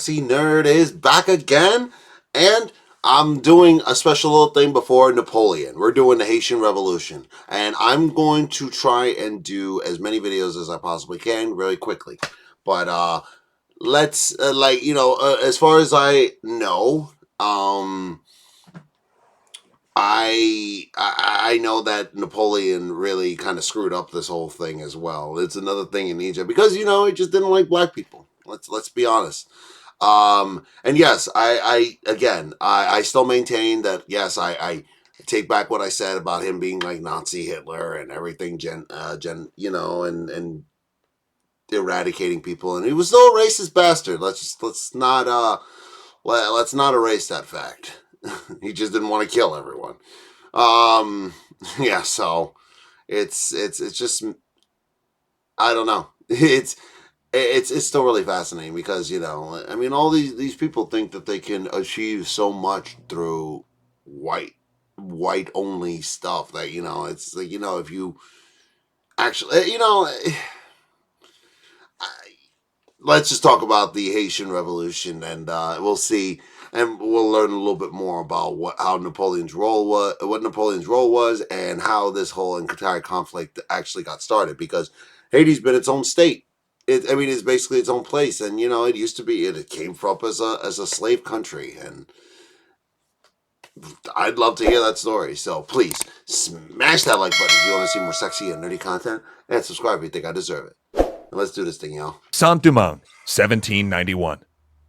Sexy Nerd is back again, and I'm doing a special little thing before Napoleon. We're doing the Haitian Revolution, and I'm going to try and do as many videos as I possibly can really quickly. But let's, as far as I know, I know that Napoleon really kind of screwed up this whole thing as well. It's another thing in Egypt because he just didn't like black people. Let's be honest. And yes, I still maintain that yes, I take back what I said about him being like Nazi Hitler and everything, and eradicating people, and he was still a racist bastard. Let's not erase that fact. He just didn't want to kill everyone. Yeah, so it's just, I don't know. It's still really fascinating because, all these people think that they can achieve so much through white only stuff that, it's like, if you actually, let's just talk about the Haitian Revolution, and we'll see, and we'll learn a little bit more about what Napoleon's role was, and how this whole entire conflict actually got started. Because Haiti's been its own state. It's basically its own place, and it used to be. It came from up as a slave country, and I'd love to hear that story. So please smash that like button if you want to see more sexy and nerdy content, and subscribe if you think I deserve it. Let's do this thing, y'all. Saint-Domingue, 1791.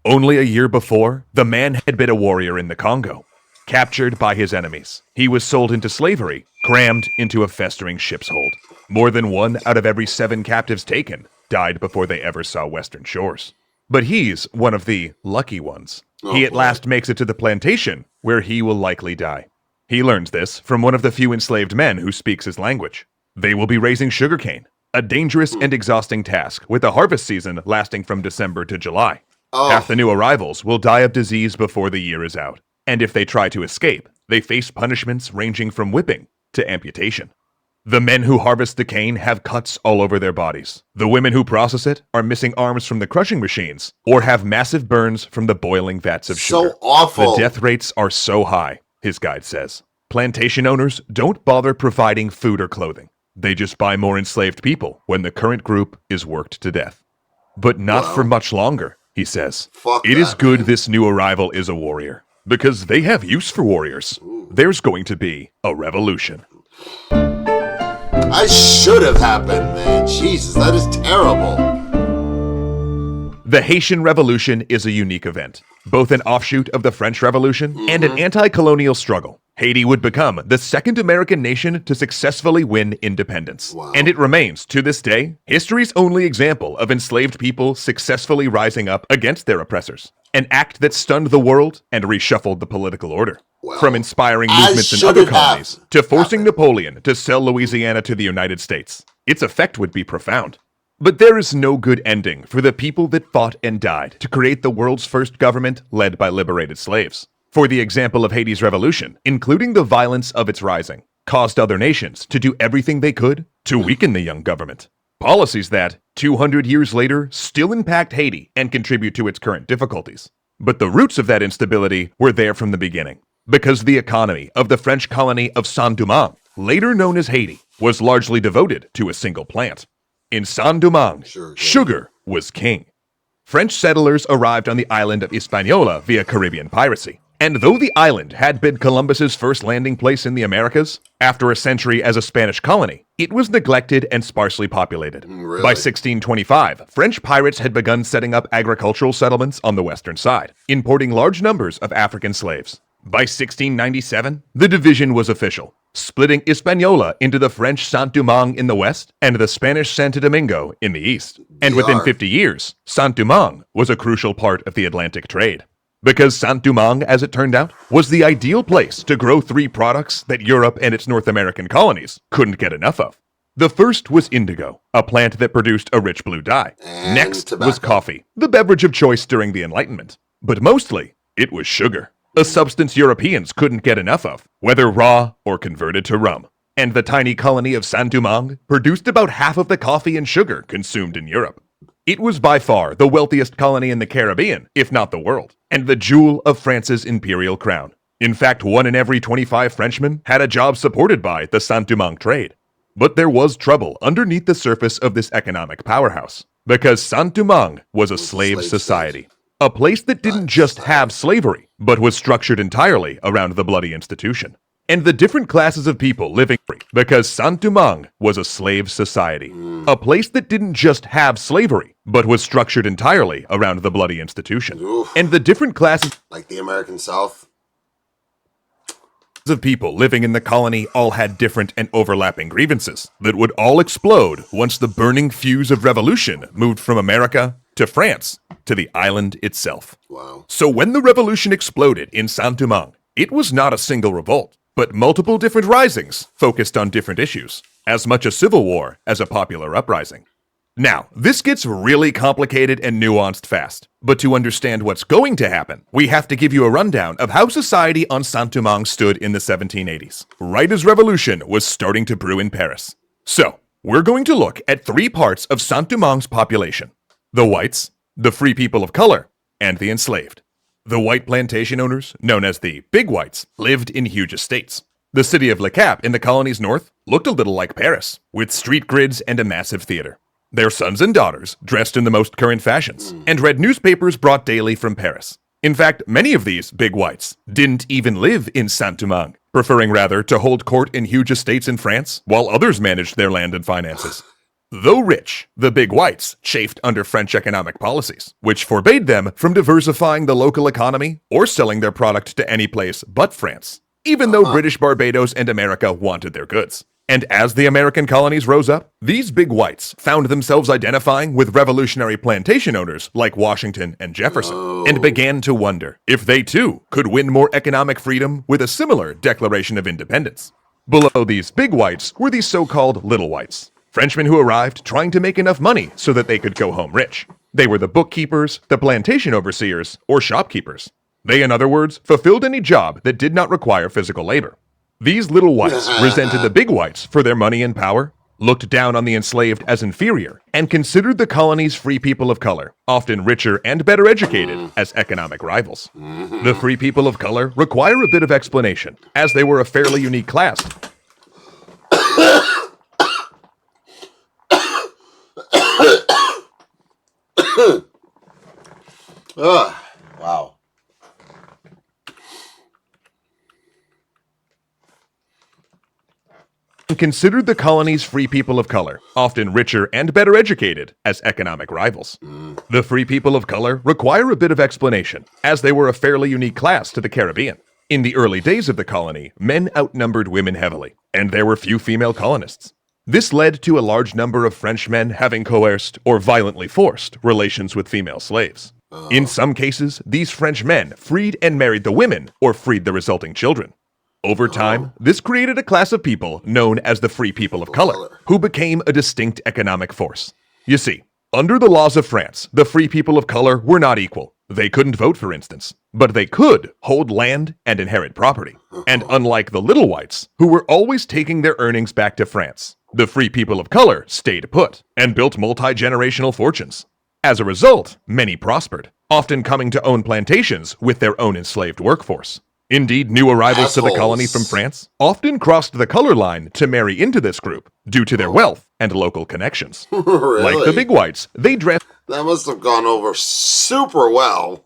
Only a year before, the man had been a warrior in the Congo. Captured by his enemies, he was sold into slavery, crammed into a festering ship's hold. More than 1 out of every 7 captives taken died before they ever saw western shores. But he's one of the lucky ones. He at last makes it to the plantation, where he will likely die. He learns this from one of the few enslaved men who speaks his language. They will be raising sugarcane. A dangerous and exhausting task, with a harvest season lasting from December to July. Half the new arrivals will die of disease before the year is out. And if they try to escape, they face punishments ranging from whipping to amputation. The men who harvest the cane have cuts all over their bodies. The women who process it are missing arms from the crushing machines, or have massive burns from the boiling vats of sugar. So awful. The death rates are so high, his guide says. Plantation owners don't bother providing food or clothing. They just buy more enslaved people when the current group is worked to death. But not for much longer, he says. It is good this new arrival is a warrior, because they have use for warriors. There's going to be a revolution. I should have happened, man. Jesus, that is terrible. The Haitian Revolution is a unique event, both an offshoot of the French Revolution and an anti-colonial struggle. Haiti would become the second American nation to successfully win independence. Wow. And it remains, to this day, history's only example of enslaved people successfully rising up against their oppressors. An act that stunned the world and reshuffled the political order. Well, from inspiring movements in other colonies to forcing Napoleon to sell Louisiana to the United States. Its effect would be profound. But there is no good ending for the people that fought and died to create the world's first government led by liberated slaves. For the example of Haiti's revolution, including the violence of its rising, caused other nations to do everything they could to weaken the young government. Policies that, 200 years later, still impact Haiti and contribute to its current difficulties. But the roots of that instability were there from the beginning, because the economy of the French colony of Saint-Domingue, later known as Haiti, was largely devoted to a single plant. In Saint-Domingue, sugar was king. French settlers arrived on the island of Hispaniola via Caribbean piracy. And though the island had been Columbus's first landing place in the Americas, after a century as a Spanish colony, it was neglected and sparsely populated. Really? By 1625, French pirates had begun setting up agricultural settlements on the western side, importing large numbers of African slaves. By 1697, the division was official, splitting Hispaniola into the French Saint-Domingue in the west and the Spanish Santo Domingo in the east. And within 50 years, Saint-Domingue was a crucial part of the Atlantic trade. Because Saint-Domingue, as it turned out, was the ideal place to grow 3 products that Europe and its North American colonies couldn't get enough of. The first was indigo, a plant that produced a rich blue dye. And Next tobacco. was coffee, the beverage of choice during the Enlightenment. But mostly, it was sugar, a substance Europeans couldn't get enough of, whether raw or converted to rum. And the tiny colony of Saint-Domingue produced about half of the coffee and sugar consumed in Europe. It was by far the wealthiest colony in the Caribbean, if not the world, and the jewel of France's imperial crown. In fact, 1 in every 25 Frenchmen had a job supported by the Saint-Domingue trade. But there was trouble underneath the surface of this economic powerhouse, because Saint-Domingue was a slave society. A place that didn't just have slavery, but was structured entirely around the bloody institution. And the different classes of people living free, because Saint-Domingue was a slave society. A place that didn't just have slavery, but was structured entirely around the bloody institution. Oof. And the different classes Like the American South. of people living in the colony all had different and overlapping grievances that would all explode once the burning fuse of revolution moved from America to France to the island itself. Wow. So when the revolution exploded in Saint-Domingue, it was not a single revolt, but multiple different risings focused on different issues, as much a civil war as a popular uprising. Now, this gets really complicated and nuanced fast, but to understand what's going to happen, we have to give you a rundown of how society on Saint-Domingue stood in the 1780s, right as revolution was starting to brew in Paris. So, we're going to look at 3 parts of Saint-Domingue's population: the whites, the free people of color, and the enslaved. The white plantation owners, known as the Big Whites, lived in huge estates. The city of Le Cap in the colony's north looked a little like Paris, with street grids and a massive theater. Their sons and daughters dressed in the most current fashions, and read newspapers brought daily from Paris. In fact, many of these Big Whites didn't even live in Saint-Domingue, preferring rather to hold court in huge estates in France, while others managed their land and finances. Though rich, the Big Whites chafed under French economic policies, which forbade them from diversifying the local economy or selling their product to any place but France, even though British Barbados and America wanted their goods. And as the American colonies rose up, these Big Whites found themselves identifying with revolutionary plantation owners like Washington and Jefferson, and began to wonder if they too could win more economic freedom with a similar Declaration of Independence. Below these Big Whites were these so-called Little Whites, Frenchmen who arrived trying to make enough money so that they could go home rich. They were the bookkeepers, the plantation overseers, or shopkeepers. They, in other words, fulfilled any job that did not require physical labor. These Little Whites resented the Big Whites for their money and power, looked down on the enslaved as inferior, and considered the colony's free people of color, often richer and better educated, as economic rivals. The free people of color require a bit of explanation, as they were a fairly unique class. Wow. Considered the colony's free people of color, often richer and better educated, as economic rivals. The free people of color require a bit of explanation, as they were a fairly unique class to the Caribbean. In the early days of the colony, men outnumbered women heavily, and there were few female colonists. This led to a large number of Frenchmen having coerced or violently forced relations with female slaves. In some cases, these French men freed and married the women or freed the resulting children. Over time, this created a class of people known as the free people of color, who became a distinct economic force. You see, under the laws of France, the free people of color were not equal. They couldn't vote, for instance, but they could hold land and inherit property. And unlike the Little Whites, who were always taking their earnings back to France, the free people of color stayed put and built multi-generational fortunes. As a result, many prospered, often coming to own plantations with their own enslaved workforce. Indeed, new arrivals to the colony from France often crossed the color line to marry into this group due to their wealth and local connections. Really? Like the Big Whites, they dressed That must have gone over super well.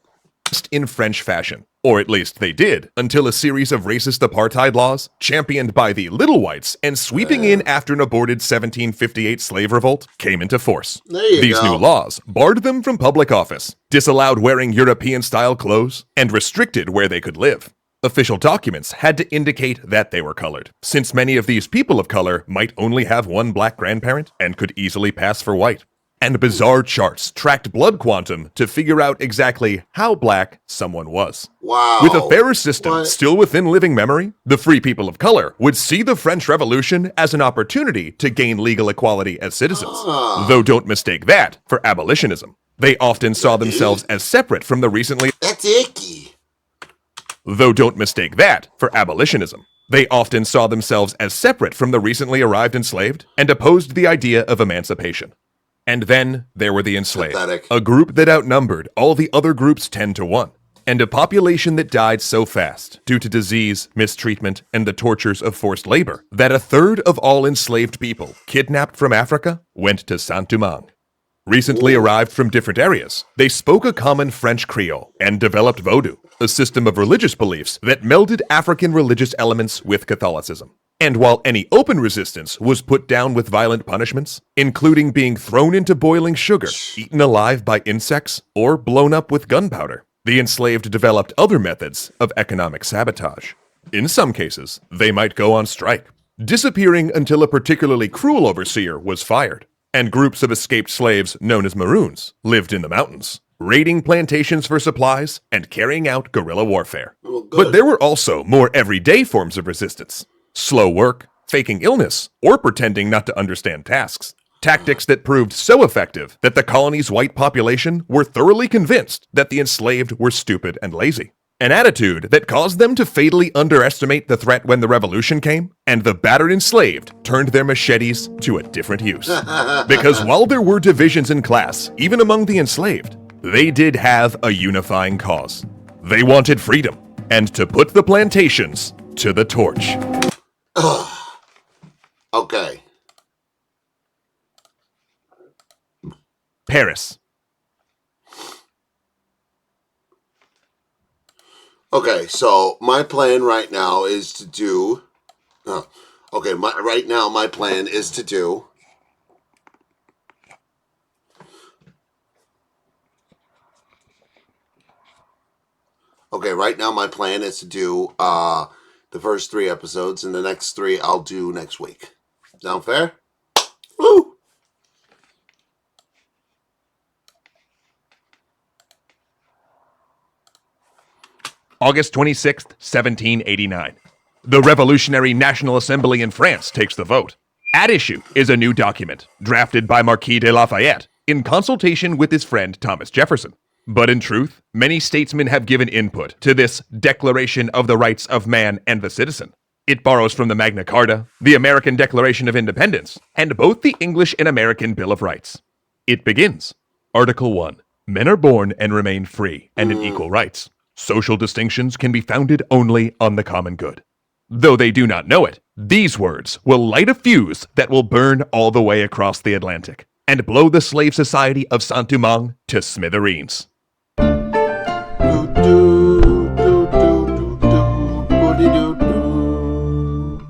in French fashion, or at least they did, until a series of racist apartheid laws, championed by the Little Whites and sweeping in after an aborted 1758 slave revolt, came into force. There you These go. new laws barred them from public office, disallowed wearing European-style clothes, and restricted where they could live. Official documents had to indicate that they were colored, since many of these people of color might only have one black grandparent and could easily pass for white. And bizarre charts tracked blood quantum to figure out exactly how black someone was. Wow. With a fairer system What? still within living memory, the free people of color would see the French Revolution as an opportunity to gain legal equality as citizens. Though don't mistake that for abolitionism. They often saw themselves as separate from the recently That's icky. Though don't mistake that for abolitionism. They often saw themselves as separate from the recently arrived enslaved and opposed the idea of emancipation. And then there were the enslaved, Pathetic. a group that outnumbered all the other groups 10 to 1, and a population that died so fast due to disease, mistreatment, and the tortures of forced labor that a third of all enslaved people kidnapped from Africa went to Saint-Domingue. Recently arrived from different areas, they spoke a common French Creole and developed Vodou, a system of religious beliefs that melded African religious elements with Catholicism. And while any open resistance was put down with violent punishments, including being thrown into boiling sugar, eaten alive by insects, or blown up with gunpowder, the enslaved developed other methods of economic sabotage. In some cases, they might go on strike, disappearing until a particularly cruel overseer was fired. And groups of escaped slaves, known as Maroons, lived in the mountains, raiding plantations for supplies and carrying out guerrilla warfare. But there were also more everyday forms of resistance. Slow work, faking illness, or pretending not to understand tasks. Tactics that proved so effective that the colony's white population were thoroughly convinced that the enslaved were stupid and lazy. An attitude that caused them to fatally underestimate the threat when the revolution came, and the battered enslaved turned their machetes to a different use. Because while there were divisions in class, even among the enslaved, they did have a unifying cause. They wanted freedom, and to put the plantations to the torch. Okay. Paris. Okay, so my plan right now is to do. Right now my plan is to do. Okay, right now my plan is to do the first 3 episodes, and the next 3 I'll do next week. Sound fair? Woo! August 26th, 1789. The Revolutionary National Assembly in France takes the vote. At issue is a new document, drafted by Marquis de Lafayette, in consultation with his friend Thomas Jefferson. But in truth, many statesmen have given input to this Declaration of the Rights of Man and the Citizen. It borrows from the Magna Carta, the American Declaration of Independence, and both the English and American Bill of Rights. It begins. Article 1. Men are born and remain free and in equal rights. Social distinctions can be founded only on the common good. Though they do not know it, these words will light a fuse that will burn all the way across the Atlantic and blow the slave society of Saint-Domingue to smithereens.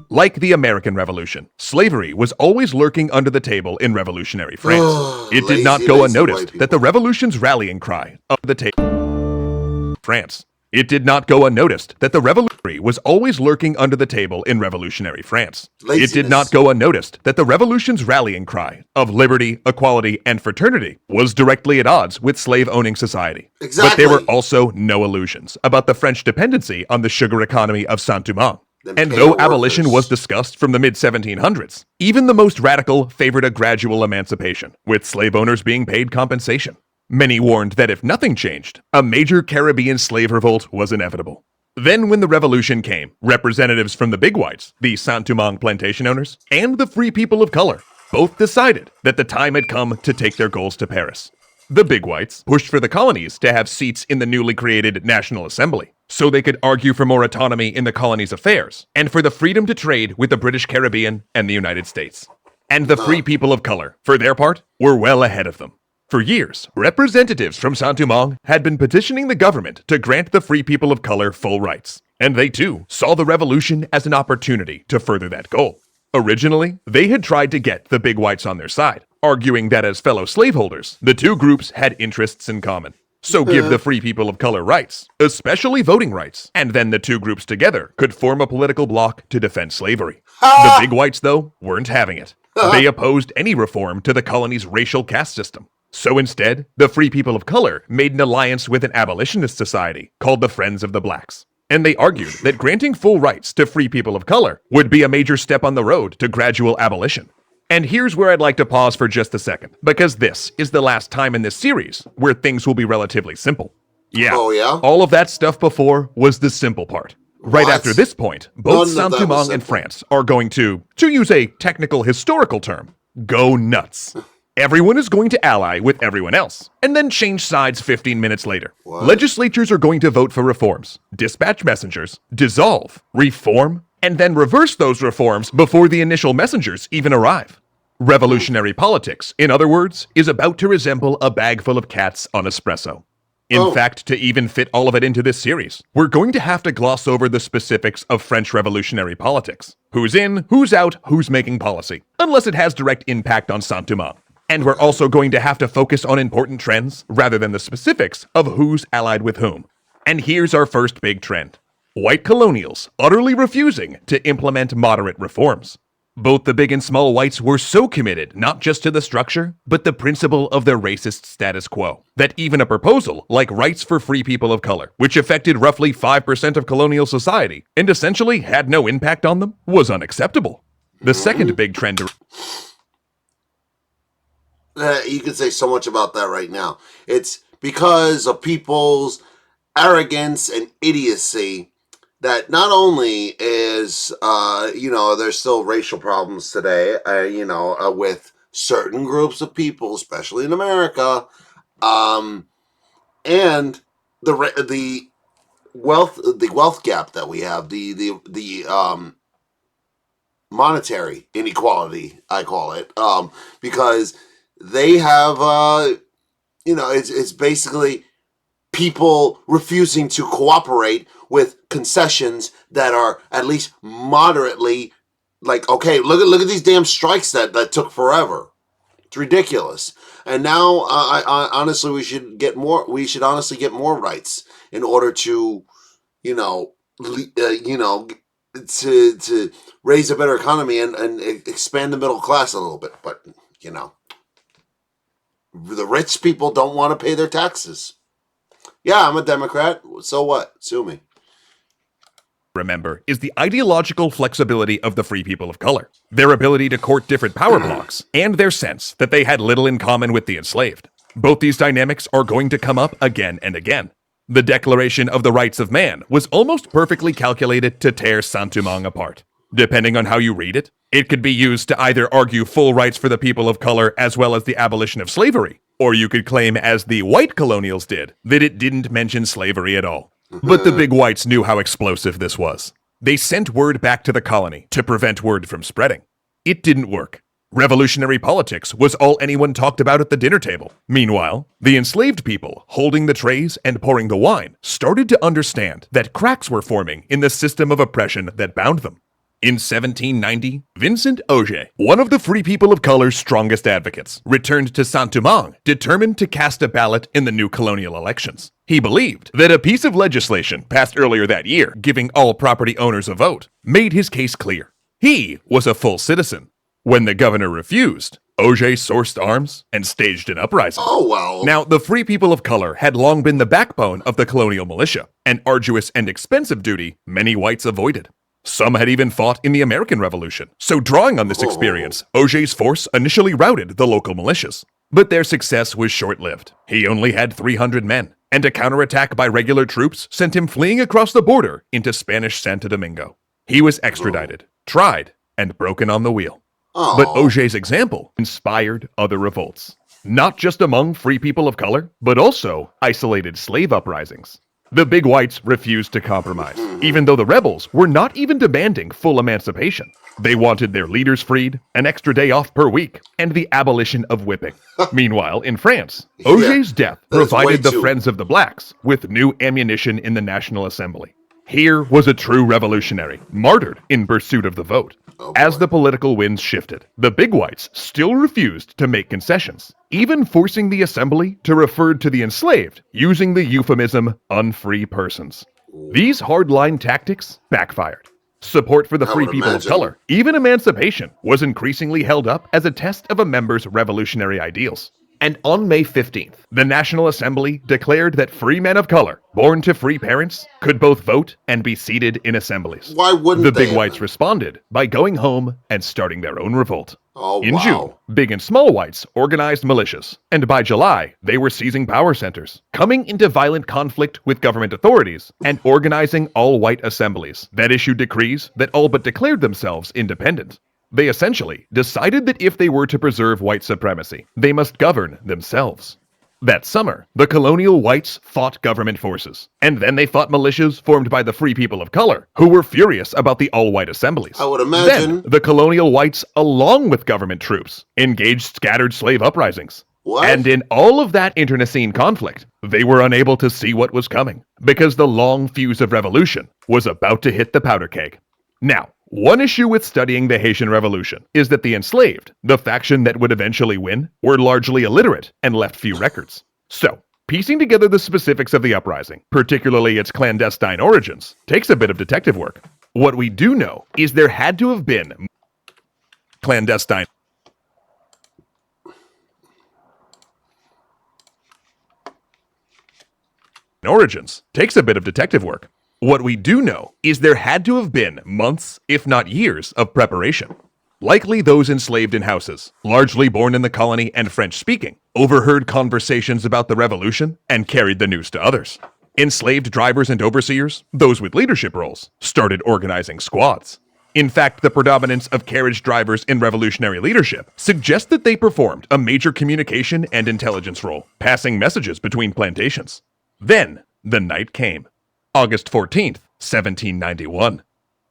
Like the American Revolution, slavery was always lurking under the table in revolutionary France. It did not go unnoticed that the revolution's rallying cry of the table. France. It did not go unnoticed that the revolutionary was always lurking under the table in revolutionary France. It did not go unnoticed that the revolution's rallying cry of liberty, equality, and fraternity was directly at odds with slave-owning society. Exactly. But there were also no illusions about the French dependency on the sugar economy of Saint-Domingue. And though abolition was discussed from the mid-1700s, even the most radical favored a gradual emancipation, with slave owners being paid compensation. Many warned that if nothing changed, a major Caribbean slave revolt was inevitable. Then when the revolution came, representatives from the big whites, the Saint-Domingue plantation owners, and the free people of color both decided that the time had come to take their goals to Paris. The big whites pushed for the colonies to have seats in the newly created National Assembly, so they could argue for more autonomy in the colonies' affairs, and for the freedom to trade with the British Caribbean and the United States. And the free people of color, for their part, were well ahead of them. For years, representatives from Saint-Domingue had been petitioning the government to grant the free people of color full rights, and they too saw the revolution as an opportunity to further that goal. Originally, they had tried to get the big whites on their side, arguing that as fellow slaveholders, the two groups had interests in common. So give the free people of color rights, especially voting rights, and then the two groups together could form a political bloc to defend slavery. The big whites, though, weren't having it. They opposed any reform to the colony's racial caste system. So instead, the free people of color made an alliance with an abolitionist society called the Friends of the Blacks. And they argued that granting full rights to free people of color would be a major step on the road to gradual abolition. And here's where I'd like to pause for just a second, because this is the last time in this series where things will be relatively simple. Yeah, all of that stuff before was the simple part. Right after this point, both Saint-Domingue and France are going to use a technical historical term, go nuts. Everyone is going to ally with everyone else, and then change sides 15 minutes later. What? Legislatures are going to vote for reforms, dispatch messengers, dissolve, reform, and then reverse those reforms before the initial messengers even arrive. Revolutionary politics, in other words, is about to resemble a bag full of cats on espresso. In fact, to even fit all of it into this series, we're going to have to gloss over the specifics of French revolutionary politics. Who's in, who's out, who's making policy, unless it has direct impact on Saint-Domingue. And we're also going to have to focus on important trends rather than the specifics of who's allied with whom. And here's our first big trend. White colonials utterly refusing to implement moderate reforms. Both the big and small whites were so committed not just to the structure, but the principle of their racist status quo, that even a proposal like rights for free people of color, which affected roughly 5% of colonial society and essentially had no impact on them, was unacceptable. The second big trend... You can say so much about that right now. It's because of people's arrogance and idiocy that not only is, there's still racial problems today, with certain groups of people, especially in America, and the wealth gap that we have, the monetary inequality, I call it, because they have, it's basically people refusing to cooperate with concessions that are at least moderately, like, okay, look at these damn strikes that took forever. It's ridiculous. And now, I honestly, we should honestly get more rights in order to, to raise a better economy and expand the middle class a little bit. But, the rich people don't want to pay their taxes. Yeah, I'm a Democrat. So what? Sue me. Remember, is the ideological flexibility of the free people of color, their ability to court different power blocks, and their sense that they had little in common with the enslaved. Both these dynamics are going to come up again and again. The Declaration of the Rights of Man was almost perfectly calculated to tear Saint-Domingue apart. Depending on how you read it, it could be used to either argue full rights for the people of color as well as the abolition of slavery, or you could claim, as the white colonials did, that it didn't mention slavery at all. But the big whites knew how explosive this was. They sent word back to the colony to prevent word from spreading. It didn't work. Revolutionary politics was all anyone talked about at the dinner table. Meanwhile, the enslaved people, holding the trays and pouring the wine, started to understand that cracks were forming in the system of oppression that bound them. In 1790, Vincent Auger, one of the free people of color's strongest advocates, returned to Saint-Domingue, determined to cast a ballot in the new colonial elections. He believed that a piece of legislation passed earlier that year, giving all property owners a vote, made his case clear. He was a full citizen. When the governor refused, Auger sourced arms and staged an uprising. Oh, well. Now, the free people of color had long been the backbone of the colonial militia, an arduous and expensive duty many whites avoided. Some had even fought in the American Revolution. So drawing on this experience, Auger's force initially routed the local militias. But their success was short-lived. He only had 300 men, and a counterattack by regular troops sent him fleeing across the border into Spanish Santo Domingo. He was extradited, tried, and broken on the wheel. But Auger's example inspired other revolts. Not just among free people of color, but also isolated slave uprisings. The big whites refused to compromise, even though the rebels were not even demanding full emancipation. They wanted their leaders freed, an extra day off per week, and the abolition of whipping. Meanwhile, in France, Auger's death provided the Friends of the Blacks with new ammunition in the National Assembly. Here was a true revolutionary, martyred in pursuit of the vote. As the political winds shifted, the big whites still refused to make concessions, even forcing the assembly to refer to the enslaved using the euphemism unfree persons. These hardline tactics backfired. Support for the free people of color, even emancipation, was increasingly held up as a test of a member's revolutionary ideals. And on May 15th, the National Assembly declared that free men of color, born to free parents, could both vote and be seated in assemblies. Why wouldn't the big whites responded by going home and starting their own revolt. In June, big and small whites organized militias, and by July, they were seizing power centers, coming into violent conflict with government authorities, and organizing all-white assemblies that issued decrees that all but declared themselves independent. They essentially decided that if they were to preserve white supremacy, they must govern themselves. That summer, the colonial whites fought government forces, and then they fought militias formed by the free people of color, who were furious about the all-white assemblies. I would imagine. Then, the colonial whites, along with government troops, engaged scattered slave uprisings. What? And in all of that internecine conflict, they were unable to see what was coming, because the long fuse of revolution was about to hit the powder keg. Now, one issue with studying the Haitian Revolution is that the enslaved, the faction that would eventually win, were largely illiterate and left few records. So, piecing together the specifics of the uprising, particularly its clandestine origins, takes a bit of detective work. What we do know is there had to have been clandestine origins. Takes a bit of detective work. What we do know is there had to have been months, if not years, of preparation. Likely those enslaved in houses, largely born in the colony and French-speaking, overheard conversations about the revolution and carried the news to others. Enslaved drivers and overseers, those with leadership roles, started organizing squads. In fact, the predominance of carriage drivers in revolutionary leadership suggests that they performed a major communication and intelligence role, passing messages between plantations. Then, the night came. August 14th, 1791.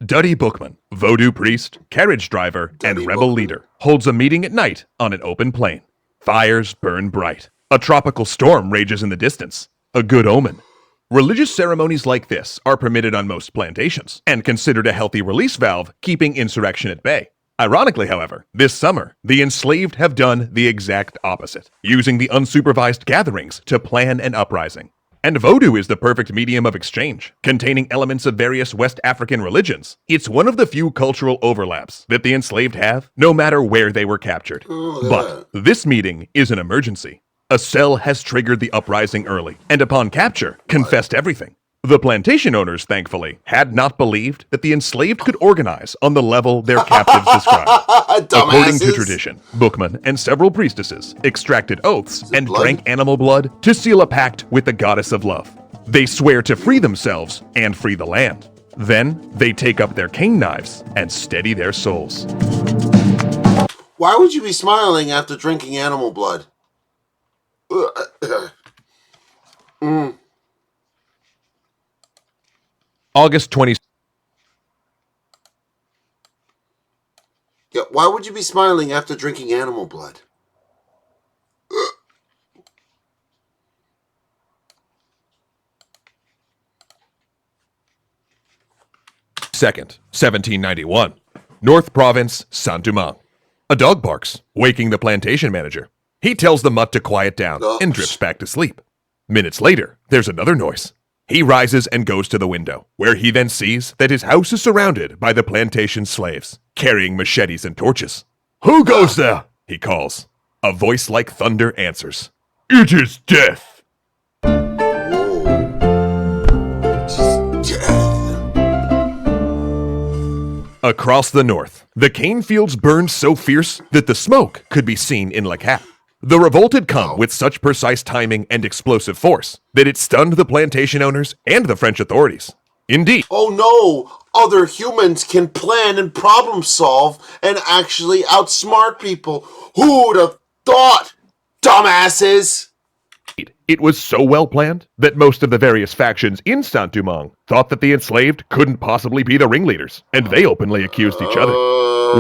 Duddy Bookman, Vodou priest, carriage driver, and rebel leader, holds a meeting at night on an open plain. Fires burn bright. A tropical storm rages in the distance. A good omen. Religious ceremonies like this are permitted on most plantations, and considered a healthy release valve keeping insurrection at bay. Ironically, however, this summer, the enslaved have done the exact opposite, using the unsupervised gatherings to plan an uprising. And Vodou is the perfect medium of exchange, containing elements of various West African religions. It's one of the few cultural overlaps that the enslaved have, no matter where they were captured. But this meeting is an emergency. A cell has triggered the uprising early, and upon capture, confessed everything. The plantation owners, thankfully, had not believed that the enslaved could organize on the level their captives described. According to tradition, Bookman and several priestesses extracted oaths and drank animal blood to seal a pact with the goddess of love. They swear to free themselves and free the land. Then, they take up their cane knives and steady their souls. Why would you be smiling after drinking animal blood? August 20. Yeah, why would you be smiling after drinking animal blood? Second, 1791. North Province, Saint-Domingue. A dog barks, waking the plantation manager. He tells the mutt to quiet down and drifts back to sleep. Minutes later, there's another noise. He rises and goes to the window, where he then sees that his house is surrounded by the plantation slaves, carrying machetes and torches. "Who goes there?" he calls. A voice like thunder answers. "It is death." Across the north, the cane fields burned so fierce that the smoke could be seen in Le Cap. The revolt had come with such precise timing and explosive force that it stunned the plantation owners and the French authorities. Indeed. Oh no! Other humans can plan and problem solve and actually outsmart people. Who'd have thought, dumbasses? It was so well planned that most of the various factions in Saint-Domingue thought that the enslaved couldn't possibly be the ringleaders, and they openly accused each other.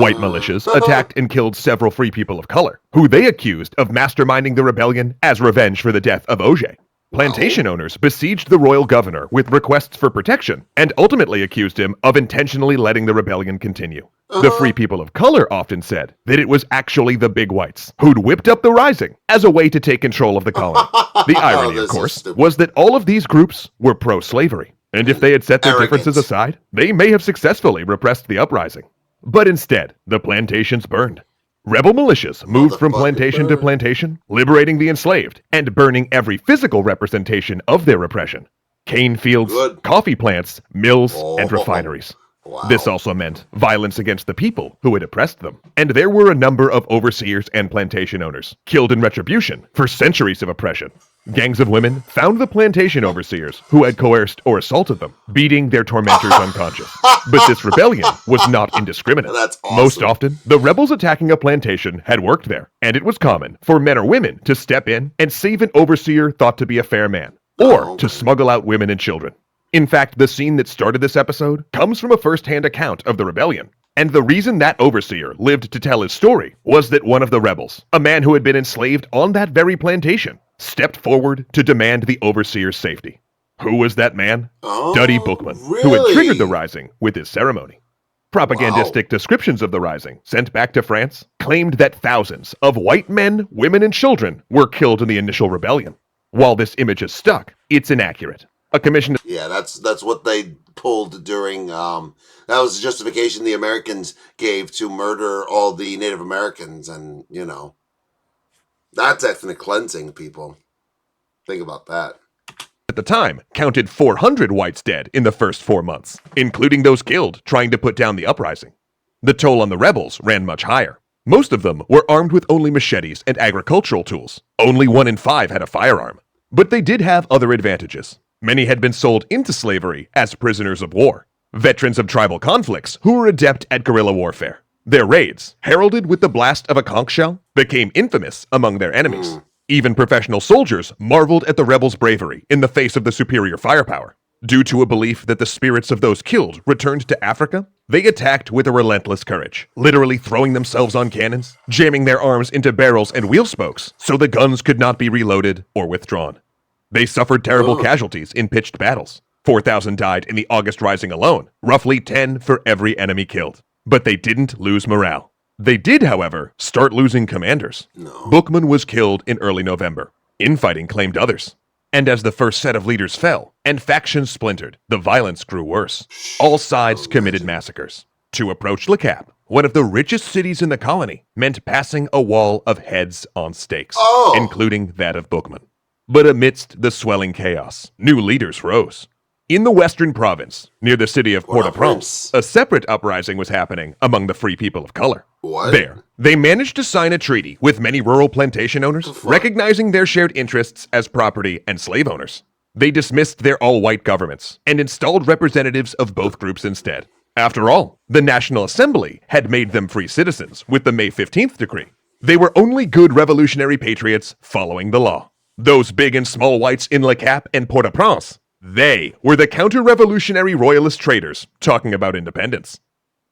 White militias attacked and killed several free people of color, who they accused of masterminding the rebellion as revenge for the death of Auger. Plantation owners besieged the royal governor with requests for protection and ultimately accused him of intentionally letting the rebellion continue. The free people of color often said that it was actually the big whites who'd whipped up the rising as a way to take control of the colony. The irony, of course, was that all of these groups were pro-slavery, and if they had set their differences aside, they may have successfully repressed the uprising. But instead, the plantations burned. Rebel militias moved from plantation to plantation, liberating the enslaved and burning every physical representation of their oppression. Cane fields, coffee plants, mills, and refineries. Wow. This also meant violence against the people who had oppressed them. And there were a number of overseers and plantation owners killed in retribution for centuries of oppression. Gangs of women found the plantation overseers who had coerced or assaulted them, beating their tormentors unconscious. But this rebellion was not indiscriminate. That's awesome. Most often, the rebels attacking a plantation had worked there, and it was common for men or women to step in and save an overseer thought to be a fair man, or to smuggle out women and children. In fact, the scene that started this episode comes from a first-hand account of the rebellion. And the reason that overseer lived to tell his story was that one of the rebels, a man who had been enslaved on that very plantation, stepped forward to demand the overseer's safety. Who was that man? Duddy Bookman, who had triggered the rising with his ceremony. Propagandistic descriptions of the rising, sent back to France, claimed that thousands of white men, women, and children were killed in the initial rebellion. While this image is stuck, it's inaccurate. A commission... Yeah, that's what they pulled during... that was the justification the Americans gave to murder all the Native Americans, and, you know... That's ethnic cleansing, people. Think about that. At the time, counted 400 whites dead in the first 4 months, including those killed trying to put down the uprising. The toll on the rebels ran much higher. Most of them were armed with only machetes and agricultural tools. Only 1 in 5 had a firearm. But they did have other advantages. Many had been sold into slavery as prisoners of war, veterans of tribal conflicts who were adept at guerrilla warfare. Their raids, heralded with the blast of a conch shell, became infamous among their enemies. Even professional soldiers marveled at the rebels' bravery in the face of the superior firepower. Due to a belief that the spirits of those killed returned to Africa, they attacked with a relentless courage, literally throwing themselves on cannons, jamming their arms into barrels and wheel spokes so the guns could not be reloaded or withdrawn. They suffered terrible casualties in pitched battles. 4,000 died in the August Rising alone, roughly 10 for every enemy killed. But they didn't lose morale. They did, however, start losing commanders. Bookman was killed in early November. Infighting claimed others. And as the first set of leaders fell, and factions splintered, the violence grew worse. All sides committed massacres. To approach Le Cap, one of the richest cities in the colony, meant passing a wall of heads on stakes, including that of Bookman. But amidst the swelling chaos, new leaders rose. In the western province, near the city of Port-au-Prince, a separate uprising was happening among the free people of color. There, they managed to sign a treaty with many rural plantation owners, recognizing their shared interests as property and slave owners. They dismissed their all-white governments and installed representatives of both groups instead. After all, the National Assembly had made them free citizens with the May 15th decree. They were only good revolutionary patriots following the law. Those big and small whites in Le Cap and Port-au-Prince, they were the counter-revolutionary royalist traitors talking about independence.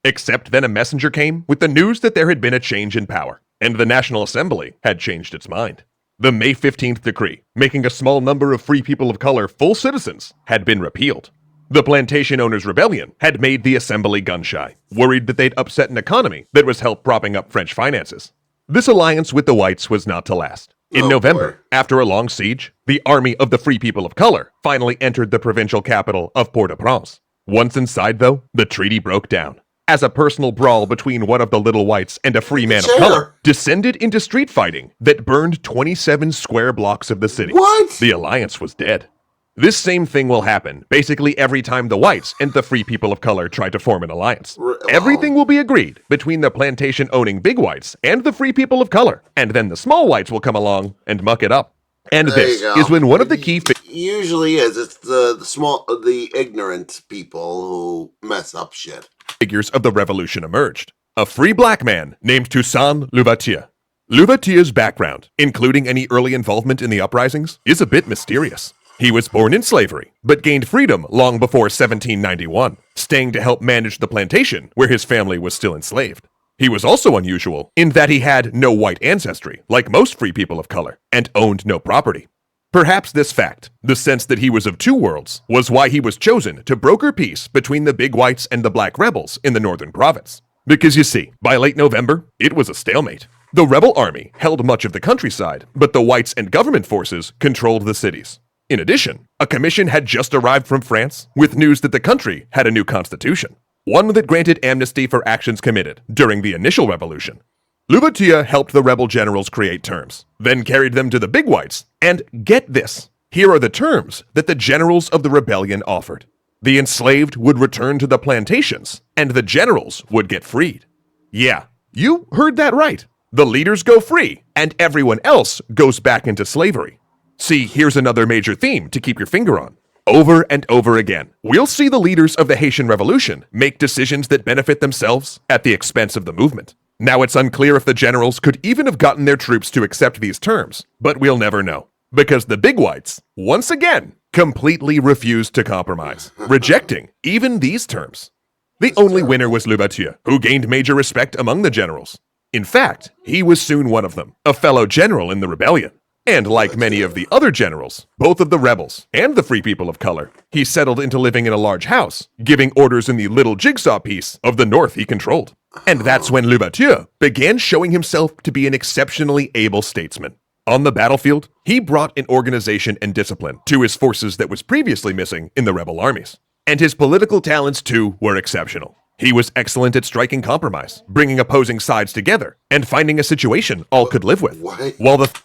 Except then a messenger came with the news that there had been a change in power, and the National Assembly had changed its mind. The May 15th decree, making a small number of free people of color full citizens, had been repealed. The plantation owners' rebellion had made the assembly gun-shy, worried that they'd upset an economy that was help propping up French finances. This alliance with the whites was not to last. In November, after a long siege, the army of the free people of color finally entered the provincial capital of Port-au-Prince. Once inside, though, the treaty broke down, as a personal brawl between one of the little whites and a free man of color descended into street fighting that burned 27 square blocks of the city. The alliance was dead. This same thing will happen basically every time the whites and the free people of color try to form an alliance. Everything will be agreed between the plantation-owning big whites and the free people of color, and then the small whites will come along and muck it up. And this is when one of the key usually is. It's the ignorant people who mess up shit. Figures of the revolution emerged. A free black man named Toussaint Louverture. Louverture's background, including any early involvement in the uprisings, is a bit mysterious. He was born in slavery, but gained freedom long before 1791, staying to help manage the plantation where his family was still enslaved. He was also unusual in that he had no white ancestry, like most free people of color, and owned no property. Perhaps this fact, the sense that he was of two worlds, was why he was chosen to broker peace between the big whites and the black rebels in the northern province. Because you see, by late November, it was a stalemate. The rebel army held much of the countryside, but the whites and government forces controlled the cities. In addition, a commission had just arrived from France with news that the country had a new constitution, one that granted amnesty for actions committed during the initial revolution. Louverture helped the rebel generals create terms, then carried them to the big whites, and get this, here are the terms that the generals of the rebellion offered. The enslaved would return to the plantations, and the generals would get freed. Yeah, you heard that right. The leaders go free, and everyone else goes back into slavery. See, here's another major theme to keep your finger on. Over and over again, we'll see the leaders of the Haitian Revolution make decisions that benefit themselves at the expense of the movement. Now it's unclear if the generals could even have gotten their troops to accept these terms, but we'll never know. Because the big whites, once again, completely refused to compromise, rejecting even these terms. The only winner was Louverture, who gained major respect among the generals. In fact, he was soon one of them, a fellow general in the rebellion. And like many of the other generals, both of the rebels and the free people of color, he settled into living in a large house, giving orders in the little jigsaw piece of the north he controlled. And that's when Louverture began showing himself to be an exceptionally able statesman. On the battlefield, he brought an organization and discipline to his forces that was previously missing in the rebel armies. And his political talents, too, were exceptional. He was excellent at striking compromise, bringing opposing sides together, and finding a situation all could live with. What? While the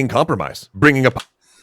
compromise, bringing up.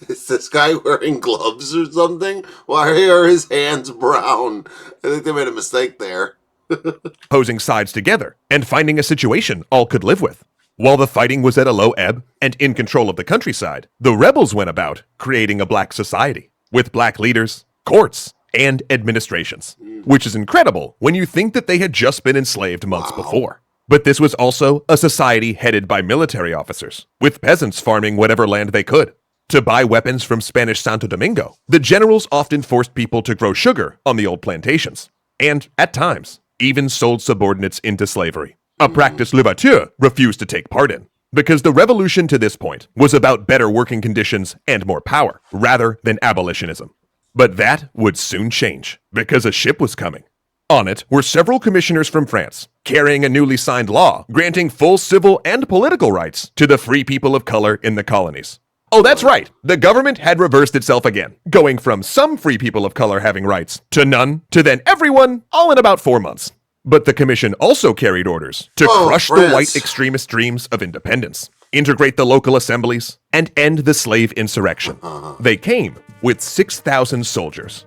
Is this guy wearing gloves or something? Why are his hands brown? I think they made a mistake there. Opposing sides together and finding a situation all could live with. While the fighting was at a low ebb and in control of the countryside, the rebels went about creating a black society with black leaders, courts, and administrations, which is incredible when you think that they had just been enslaved months before. But this was also a society headed by military officers, with peasants farming whatever land they could. To buy weapons from Spanish Santo Domingo, the generals often forced people to grow sugar on the old plantations, and, at times, even sold subordinates into slavery, a practice Louverture refused to take part in, because the revolution to this point was about better working conditions and more power, rather than abolitionism. But that would soon change, because a ship was coming. On it were several commissioners from France, carrying a newly signed law granting full civil and political rights to the free people of color in the colonies. Oh, that's right, the government had reversed itself again, going from some free people of color having rights to none, to then everyone, all in about 4 months. But the commission also carried orders to crush the white extremist dreams of independence, integrate the local assemblies, and end the slave insurrection. They came with 6,000 soldiers,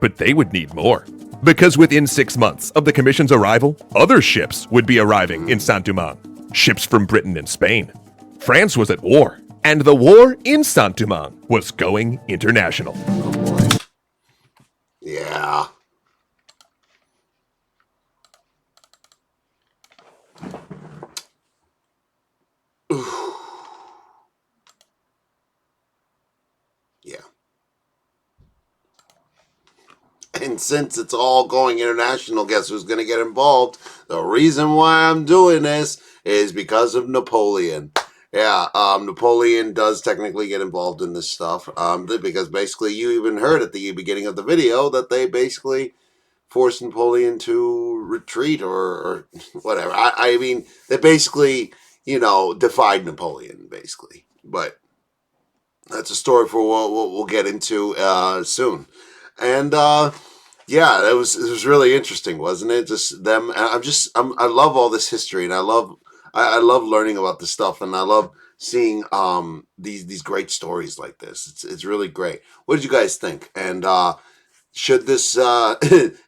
but they would need more. Because within 6 months of the commission's arrival, other ships would be arriving in Saint-Domingue, ships from Britain and Spain. France was at war, and the war in Saint-Domingue was going international. Oh boy. Yeah. Yeah. And since it's all going international, guess who's going to get involved? The reason why I'm doing this is because of Napoleon. Yeah, Napoleon does technically get involved in this stuff because basically you even heard at the beginning of the video that they basically forced Napoleon to retreat or whatever. I mean, they basically, defied Napoleon, basically. But that's a story for what we'll get into soon. And yeah, it was really interesting, wasn't it? Just them. I love all this history, and I love learning about this stuff, and I love seeing these great stories like this. It's really great. What did you guys think? And should this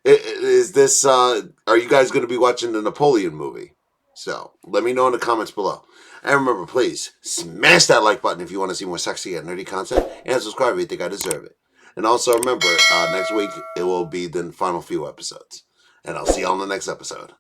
is this are you guys going to be watching the Napoleon movie? So let me know in the comments below. And remember, please smash that like button if you want to see more sexy and nerdy content, and subscribe if you think I deserve it. And also remember, next week it will be the final few episodes. And I'll see you all in the next episode.